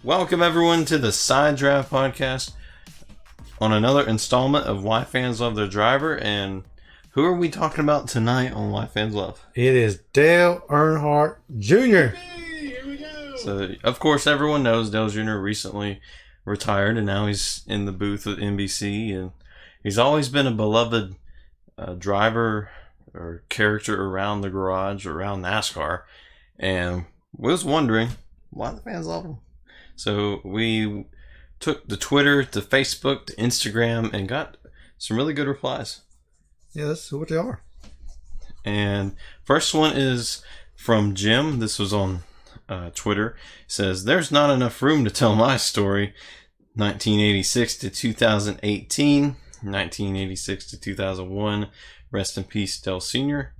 Welcome everyone to the Side Draft Podcast on another installment of Why Fans Love Their Driver. And who are we talking about tonight on Why Fans Love? It is Dale Earnhardt Jr. Hey, here we go. So, of course, everyone knows Dale Jr. recently retired and now he's in the booth with NBC. And he's always been a beloved driver or character around the garage, around NASCAR. And was wondering why the fans love him. So we took to Twitter, to Facebook, to Instagram, and got some really good replies. Yeah, that's what they are. And first one is from Jim. This was on Twitter. It says, "There's not enough room to tell my story. 1986 to 2018, 1986 to 2001. Rest in peace, Dale Sr.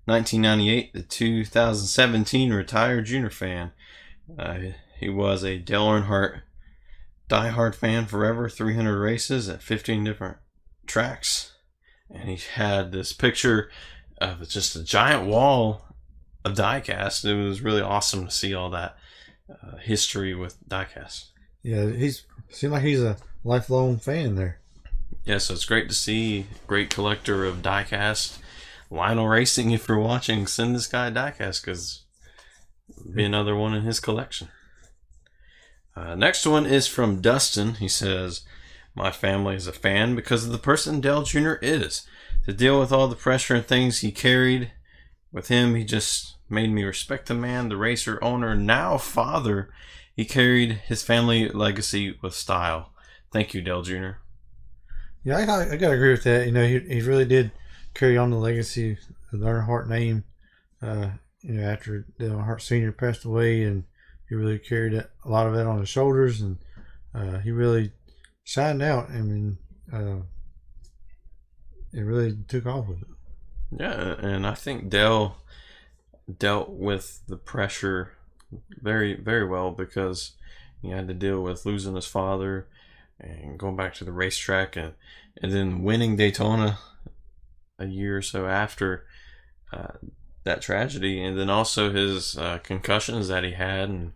1998 to 2017, retired junior fan. He was a Dale Earnhardt diehard fan forever, 300 races at 15 different tracks. And he had this picture of just a giant wall of diecast. It was really awesome to see all that history with diecast. Yeah, seems like he's a lifelong fan there. Yeah, so it's great to see. Great collector of diecast. Lionel Racing, if you're watching, send this guy a diecast because it'll be another one in his collection. Next one is from Dustin. He says, "My family is a fan because of the person Dale Jr. is. To deal with all the pressure and things he carried with him, he just made me respect the man, the racer, owner, now father. He carried his family legacy with style. Thank you, Dale Jr." Yeah, I gotta agree with that. You know, he really did carry on the legacy of the Earnhardt name. After Dale Earnhardt Sr. passed away, and he really carried a lot of that on his shoulders, and he really shined out. I mean, it really took off with it. Yeah, and I think Dale dealt with the pressure very, very well because he had to deal with losing his father and going back to the racetrack and then winning Daytona a year or so after that tragedy, and then also his concussions that he had, and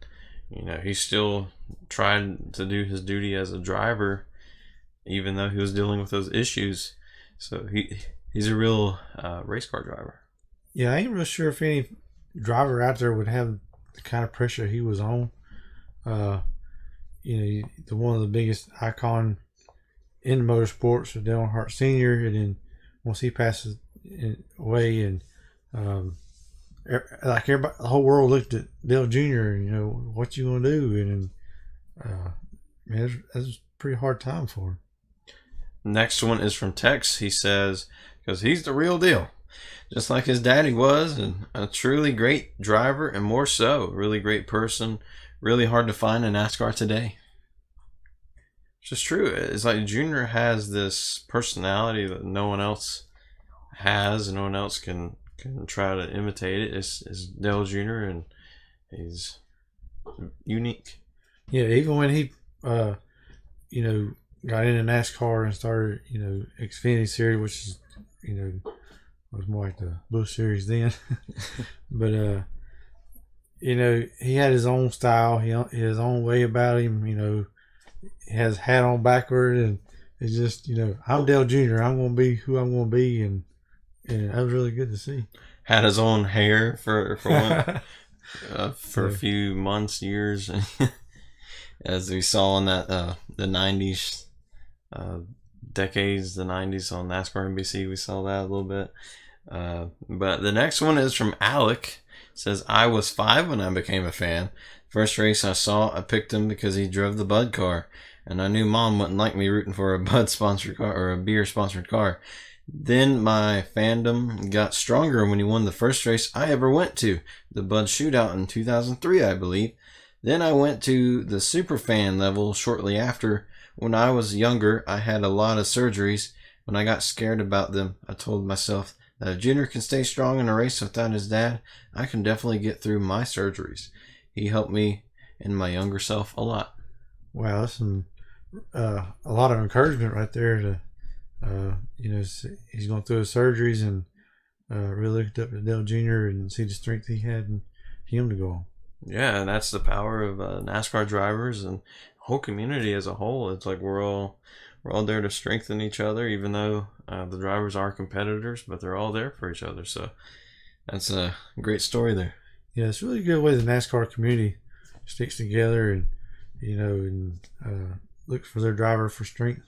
he still tried to do his duty as a driver even though he was dealing with those issues. So he's a real race car driver. Yeah, I ain't real sure if any driver out there would have the kind of pressure he was on. The one of the biggest icon in motorsports was Dale Earnhardt Sr. And then once he passes away, and like everybody, the whole world looked at Dale Jr. What you gonna do? And man, that's a pretty hard time for him. Next one is from Tex. He says, because he's the real deal, just like his daddy was, and a truly great driver, and more so, really great person, really hard to find in NASCAR today. It's just true. It's like Junior has this personality that no one else has, and no one else can try to imitate it. It's Dale Jr. and he's unique. Yeah, even when he got into NASCAR and started Xfinity Series, which is was more like the Busch Series then. But he had his own style, his own way about him. He has his hat on backward, and it's just I'm Dale Jr. I'm gonna be who I'm gonna be, and that was really good to see. Had his own hair for one, for a few months, years, as we saw in that the 90s decades, the 90s on NASCAR NBC. We saw that a little bit. But the next one is from Alec. It says, "I was 5 when I became a fan. First race I saw, I picked him because he drove the Bud car, and I knew Mom wouldn't like me rooting for a Bud sponsored car or a beer sponsored car. Then my fandom got stronger when he won the first race I ever went to, the Bud Shootout in 2003, I believe. Then I went to the super fan level shortly after. When I was younger, I had a lot of surgeries. When I got scared about them, I told myself that if Junior can stay strong in a race without his dad, I can definitely get through my surgeries. He helped me and my younger self a lot." Wow, that's a lot of encouragement right there. To he's going through his surgeries, and really looked up to Dale Jr. and see the strength he had in him to go on. Yeah, and that's the power of NASCAR drivers and the whole community as a whole. It's like we're all there to strengthen each other, even though the drivers are competitors, but they're all there for each other. So that's a great story there. Yeah, it's really a good way the NASCAR community sticks together and looks for their driver for strength.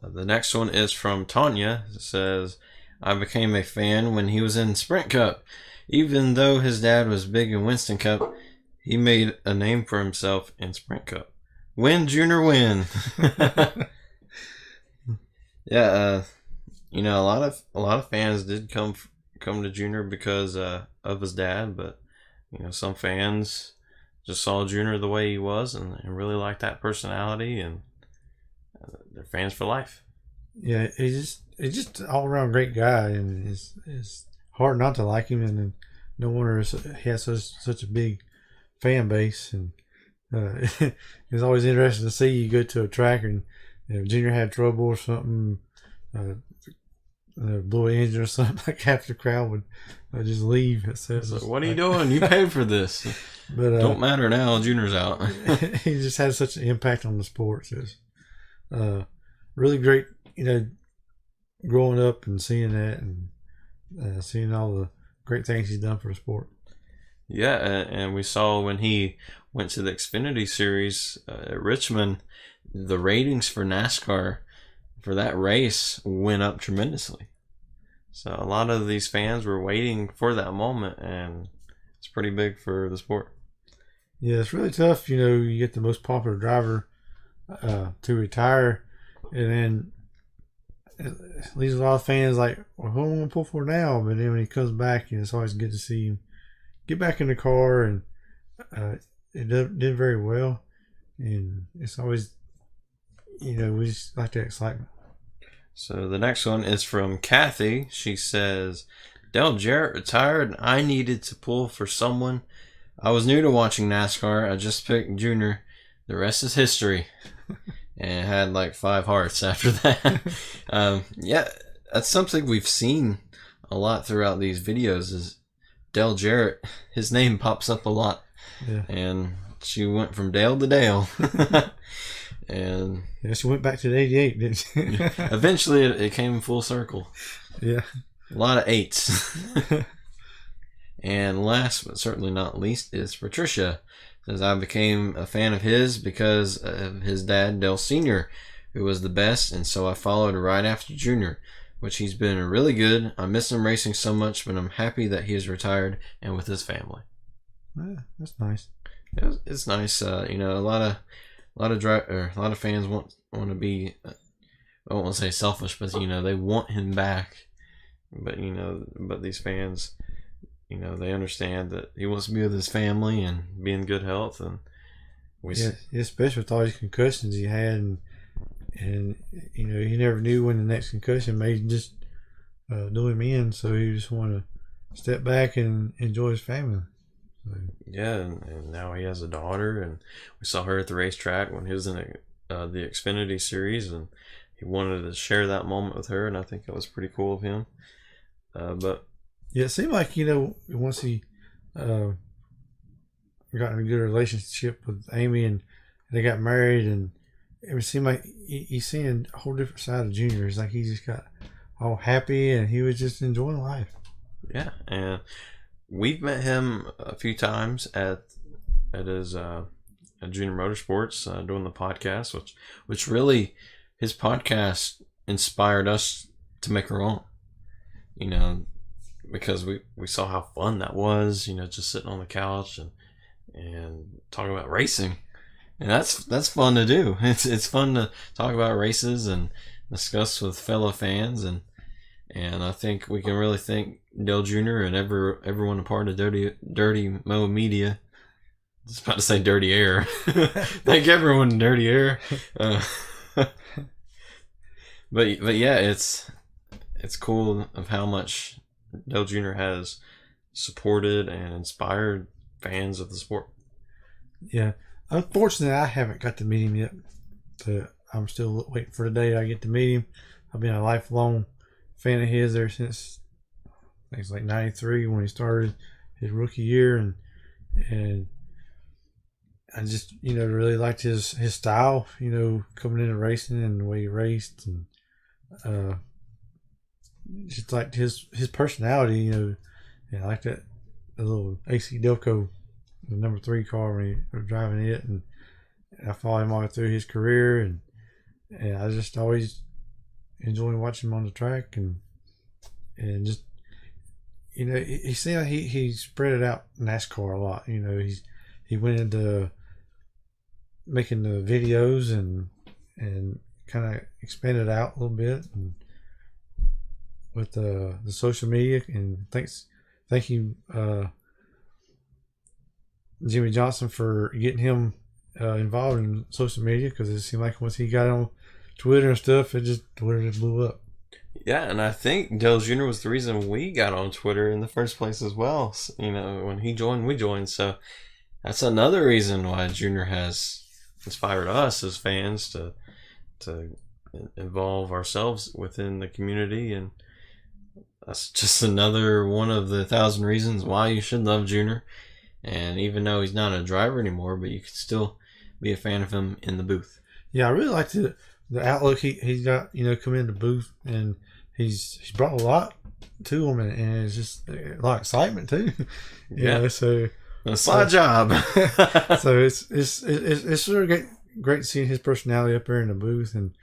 The next one is from Tonya. It says, I became a fan when he was in Sprint Cup. Even though his dad was big in Winston Cup, he made a name for himself in Sprint Cup. Win, Junior, win. Yeah, a lot of fans did come to Junior because of his dad, but some fans just saw Junior the way he was and really liked that personality, and they're fans for life. Yeah, he's just an all around great guy, and it's hard not to like him. And no wonder he has such a big fan base. And it's always interesting to see you go to a track and Junior had trouble or something, blew an engine or something. Like half the crowd would just leave. It says, "What are you doing? You paid for this." But don't matter now. Junior's out. He just had such an impact on the sport. So it's really great, growing up and seeing that and seeing all the great things he's done for the sport. Yeah, and we saw when he went to the Xfinity Series at Richmond, the ratings for NASCAR for that race went up tremendously. So a lot of these fans were waiting for that moment, and it's pretty big for the sport. Yeah, it's really tough. You get the most popular driver to retire, and then it leaves a lot of fans like, well, who am I going to pull for now? But then when he comes back, it's always good to see him get back in the car, and it did very well. And it's always, we just like that excitement. So the next one is from Cathy. She says, Dale Jarrett retired, and I needed to pull for someone. I was new to watching NASCAR. I just picked Junior. The rest is history. And had like 5 hearts after that. Yeah, that's something we've seen a lot throughout these videos is Dale Jarrett. His name pops up a lot. Yeah. And she went from Dale to Dale. And yeah, she went back to the 88, didn't she? Eventually it came full circle. Yeah. A lot of 8s. And last but certainly not least is Patricia. Says, I became a fan of his because of his dad, Dale Sr., who was the best, and so I followed right after Junior, which he's been really good. I miss him racing so much, but I'm happy that he is retired and with his family. Yeah, that's nice. It's nice. A lot of fans want to be, I don't want to say selfish, but they want him back. But but these fans, they understand that he wants to be with his family and be in good health, and especially with all these concussions he had, and he never knew when the next concussion may just do him in, so he just want to step back and enjoy his family. So. Yeah, and now he has a daughter, and we saw her at the racetrack when he was in the Xfinity Series, and he wanted to share that moment with her, and I think that was pretty cool of him. But yeah, it seemed like once he got in a good relationship with Amy and they got married, and it seemed like he's seeing a whole different side of Junior. It's like he just got all happy and he was just enjoying life. Yeah, and we've met him a few times at his at Junior Motorsports doing the podcast, which really his podcast inspired us to make our own. Because we saw how fun that was, just sitting on the couch and talking about racing, and that's fun to do. It's fun to talk about races and discuss with fellow fans, and I think we can really thank Dale Jr. and everyone a part of Dirty Mo Media. I was about to say Dirty Air. Thank everyone in Dirty Air. But yeah, it's cool of how much Dale Jr. has supported and inspired fans of the sport. Yeah. Unfortunately, I haven't got to meet him yet. But I'm still waiting for the day I get to meet him. I've been a lifelong fan of his ever since, I think it's like 93 when he started his rookie year. And and I just really liked his style. Coming into racing and the way he raced, and just liked his personality. And I liked that the little AC Delco, the number 3 car when he was driving it, and I followed him all through his career, and I just always enjoyed watching him on the track, and just he seemed like he spread it out NASCAR a lot. He went into making the videos and kind of expanded out a little bit, and with the social media. And thank you Jimmy Johnson for getting him involved in social media, because it seemed like once he got on Twitter and stuff, Twitter just blew up. Yeah, and I think Dale Jr. was the reason we got on Twitter in the first place as well. When he joined, we joined. So that's another reason why Junior has inspired us as fans to involve ourselves within the community, and that's just another one of the 1,000 reasons why you should love Junior. And even though he's not a driver anymore, but you can still be a fan of him in the booth. Yeah, I really liked the outlook he's got. Come in the booth, and he's brought a lot to him, and it's just a lot of excitement too. So it's my job. So it's sort of great seeing his personality up there in the booth, and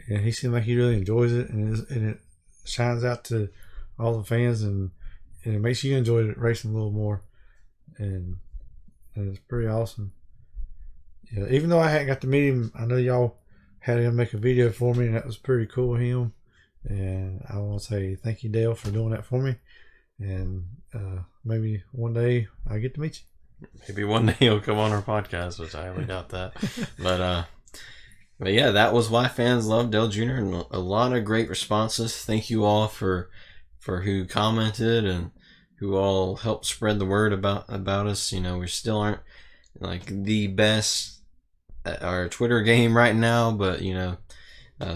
he seemed like he really enjoys it, and it shines out to all the fans, and it makes you enjoy racing a little more, and it's pretty awesome. Yeah, even though I hadn't got to meet him, I know y'all had him make a video for me, and that was pretty cool of him. And I want to say thank you, Dale, for doing that for me. And maybe one day I get to meet you. Maybe one day he'll come on our podcast, which I highly doubt that. But yeah, that was why fans love Dale Jr. and a lot of great responses. Thank you all for who commented and who all helped spread the word about us. We still aren't like the best at our Twitter game right now, but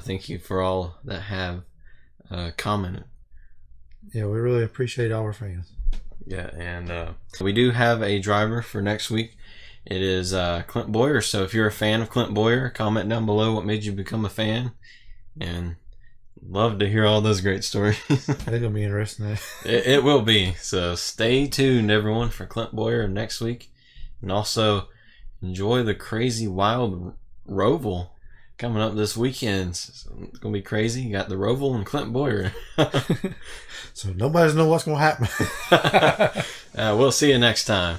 thank you for all that have commented. Yeah, we really appreciate all our fans. Yeah, and we do have a driver for next week. It is Clint Bowyer. So if you're a fan of Clint Bowyer, comment down below what made you become a fan, and love to hear all those great stories. They're gonna be interesting. It will be. So stay tuned, everyone, for Clint Bowyer next week, and also enjoy the crazy wild Roval coming up this weekend. It's gonna be crazy. You got the Roval and Clint Bowyer. So nobody's know what's gonna happen. We'll see you next time.